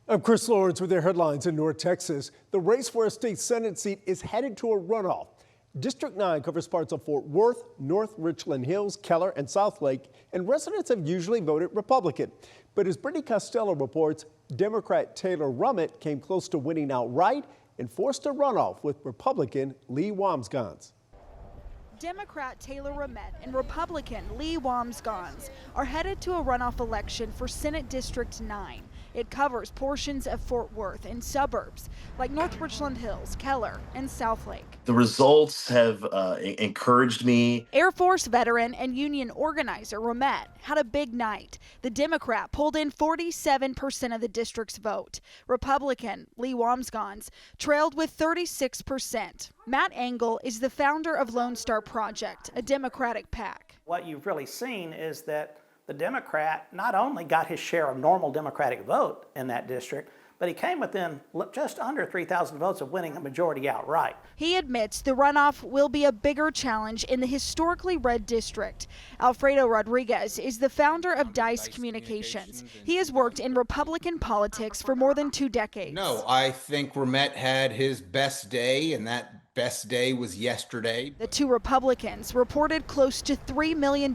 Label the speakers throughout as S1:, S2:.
S1: I'm Chris Lawrence with your headlines in North Texas. The race for a state Senate seat is headed to a runoff. District 9 covers parts of Fort Worth, North Richland Hills, Keller, and Southlake, and residents have usually voted Republican. But as Brittany Costello reports, Democrat Taylor Rummett came close to winning outright and forced a runoff with Republican Lee Wamsgans.
S2: Democrat Taylor Rummett and Republican Lee Wamsgans are headed to a runoff election for Senate District 9. It covers portions of Fort Worth and suburbs like North Richland Hills, Keller, and Southlake.
S3: The results have encouraged me.
S2: Air Force veteran and union organizer Rummett had a big night. The Democrat pulled in 47% of the district's vote. Republican Lee Wamsgans trailed with 36%. Matt Engel is the founder of Lone Star Project, a Democratic PAC.
S4: What you've really seen is that the Democrat not only got his share of normal Democratic vote in that district, but he came within just under 3,000 votes of winning a majority outright.
S2: He admits the runoff will be a bigger challenge in the historically red district. Alfredo Rodriguez is the founder of Dice Communications. He has worked in Republican politics for more than 2 decades.
S5: No, I think Rummett had his best day, and that best day was yesterday.
S2: The two Republicans reported close to $3 million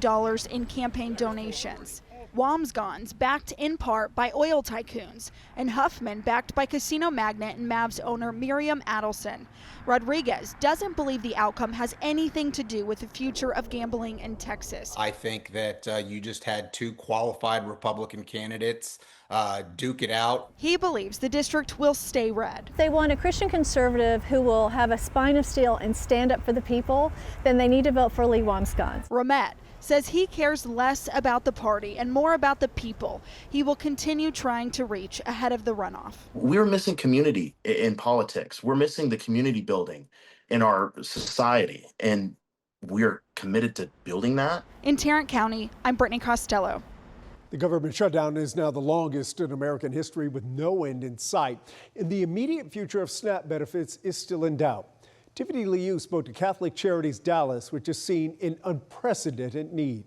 S2: in campaign donations. Wamsgans backed in part by oil tycoons, and Huffman backed by casino magnate and Mavs owner Miriam Adelson. Rodriguez doesn't believe the outcome has anything to do with the future of gambling in Texas.
S5: I think that you just had 2 qualified Republican candidates duke it out.
S2: He believes the district will stay red.
S6: They want a Christian conservative who will have a spine of steel and stand up for the people, then they need to vote for Lee Wamsgans.
S2: Rummett says he cares less about the party and more about the people. He will continue trying to reach ahead of the runoff.
S3: We're missing community in politics. We're missing the community building in our society, and we're committed to building that.
S2: In Tarrant County, I'm Brittany Costello.
S1: The government shutdown is now the longest in American history with no end in sight. And the immediate future of SNAP benefits is still in doubt. Tiffany Liu spoke to Catholic Charities Dallas, which is seen in unprecedented need.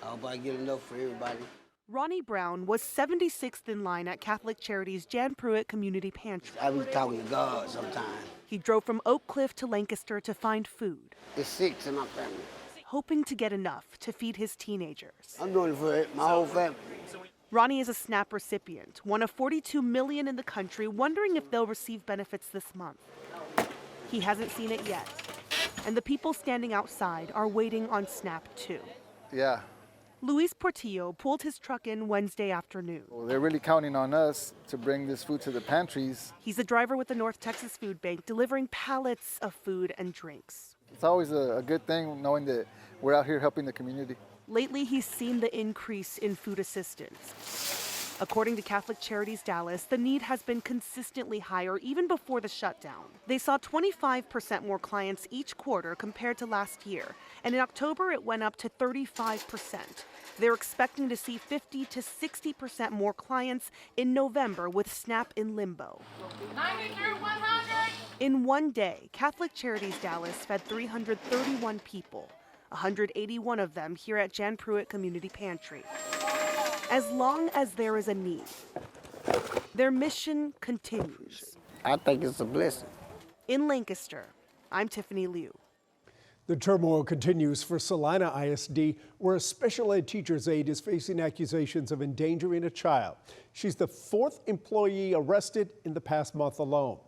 S7: I hope I get enough for everybody.
S8: Ronnie Brown was 76th in line at Catholic Charities Jan Pruitt Community Pantry.
S7: I be talking to God sometimes.
S8: He drove from Oak Cliff to Lancaster to find food.
S7: It's 6 in my family.
S8: Hoping to get enough to feed his teenagers.
S7: I'm doing it for my whole family.
S8: Ronnie is a SNAP recipient, one of 42 million in the country, wondering if they'll receive benefits this month. He hasn't seen it yet, and the people standing outside are waiting on SNAP too.
S9: Yeah.
S8: Luis Portillo pulled his truck in Wednesday afternoon.
S9: Well, they're really counting on us to bring this food to the pantries.
S8: He's a driver with the North Texas Food Bank, delivering pallets of food and drinks.
S9: It's always a good thing knowing that we're out here helping the community.
S8: Lately, he's seen the increase in food assistance. According to Catholic Charities Dallas, the need has been consistently higher even before the shutdown. They saw 25% more clients each quarter compared to last year, and in October it went up to 35%. They're expecting to see 50 to 60% more clients in November with SNAP in limbo.
S10: 100.
S8: In one day, Catholic Charities Dallas fed 331 people, 181 of them here at Jan Pruitt Community Pantry. As long as there is a need, their mission continues.
S7: I think it's a blessing.
S8: In Lancaster, I'm Tiffany Liu.
S1: The turmoil continues for Celina ISD, where a special ed teacher's aide is facing accusations of endangering a child. She's the 4th employee arrested in the past month alone.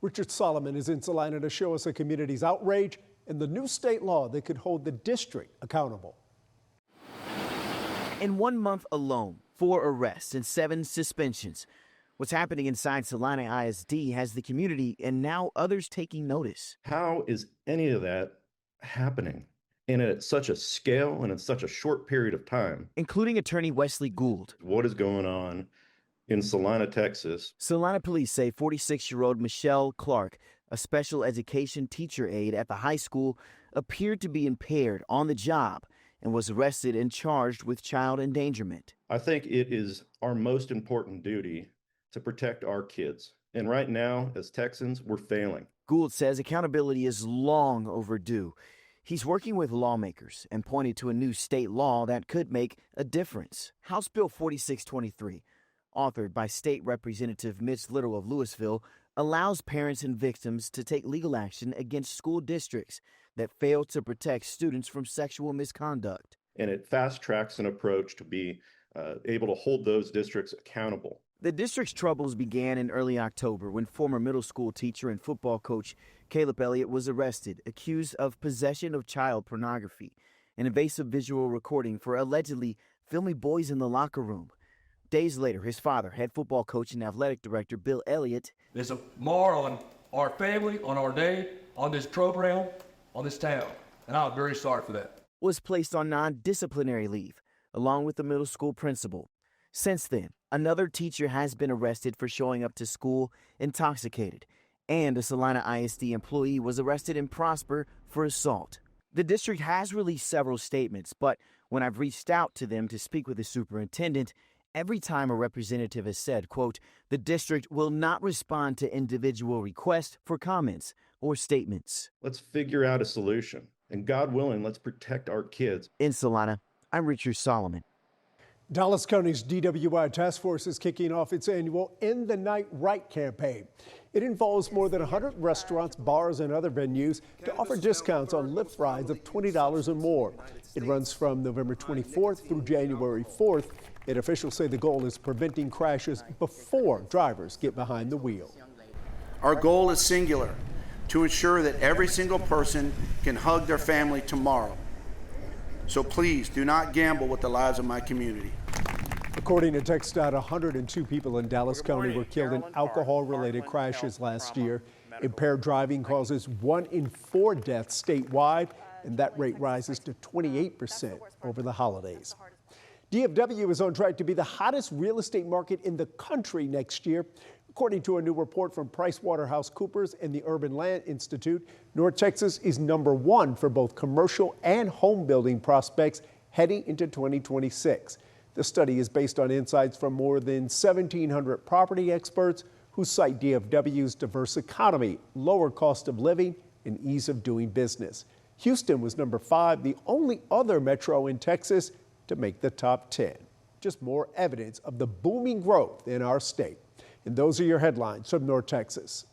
S1: Richard Solomon is in Celina to show us the community's outrage and the new state law that could hold the district accountable.
S11: In 1 month alone, 4 arrests and 7 suspensions. What's happening inside Celina ISD has the community and now others taking notice.
S12: How is any of that happening? And at such a scale and in such a short period of time.
S11: Including attorney Wesley Gould.
S12: What is going on in Celina, Texas?
S11: Celina police say 46-year-old Michelle Clark, a special education teacher aide at the high school, appeared to be impaired on the job and was arrested and charged with child endangerment.
S12: I think it is our most important duty to protect our kids. And right now, as Texans, we're failing.
S11: Gould says accountability is long overdue. He's working with lawmakers and pointed to a new state law that could make a difference. House Bill 4623 authored by State Representative Mitch Little of Louisville, allows parents and victims to take legal action against school districts that fail to protect students from sexual misconduct.
S12: And it fast tracks an approach to be able to hold those districts accountable.
S11: The district's troubles began in early October when former middle school teacher and football coach Caleb Elliott was arrested, accused of possession of child pornography, an invasive visual recording for allegedly filming boys in the locker room. Days later, his father, head football coach and athletic director Bill Elliott,
S13: there's a mar on our family, on our day, on this program, on this town, and I'm very sorry for that.
S11: Was placed on non-disciplinary leave, along with the middle school principal. Since then, another teacher has been arrested for showing up to school intoxicated, and a Celina ISD employee was arrested in Prosper for assault. The district has released several statements, but when I've reached out to them to speak with the superintendent, every time a representative has said, quote, the district will not respond to individual requests for comments or statements.
S12: Let's figure out a solution. And God willing, let's protect our kids.
S11: In Celina, I'm Richard Solomon.
S1: Dallas County's DWI Task Force is kicking off its annual In the Night Right campaign. It involves more than 100 restaurants, bars, and other venues to offer discounts on Lyft rides of $20 or more. It runs from November 24th through January 4th, and officials say the goal is preventing crashes before drivers get behind the wheel.
S14: Our goal is singular, to ensure that every single person can hug their family tomorrow. So please do not gamble with the lives of my community.
S1: According to TxDOT, 102 people in Dallas County were killed in alcohol-related crashes last year. Impaired driving causes 1 in 4 deaths statewide, and that rate rises to 28% over the holidays. DFW is on track to be the hottest real estate market in the country next year. According to a new report from PricewaterhouseCoopers and the Urban Land Institute, North Texas is #1 for both commercial and home building prospects heading into 2026. The study is based on insights from more than 1,700 property experts who cite DFW's diverse economy, lower cost of living, and ease of doing business. Houston was #5, the only other metro in Texas to make the top 10. Just more evidence of the booming growth in our state. And those are your headlines from North Texas.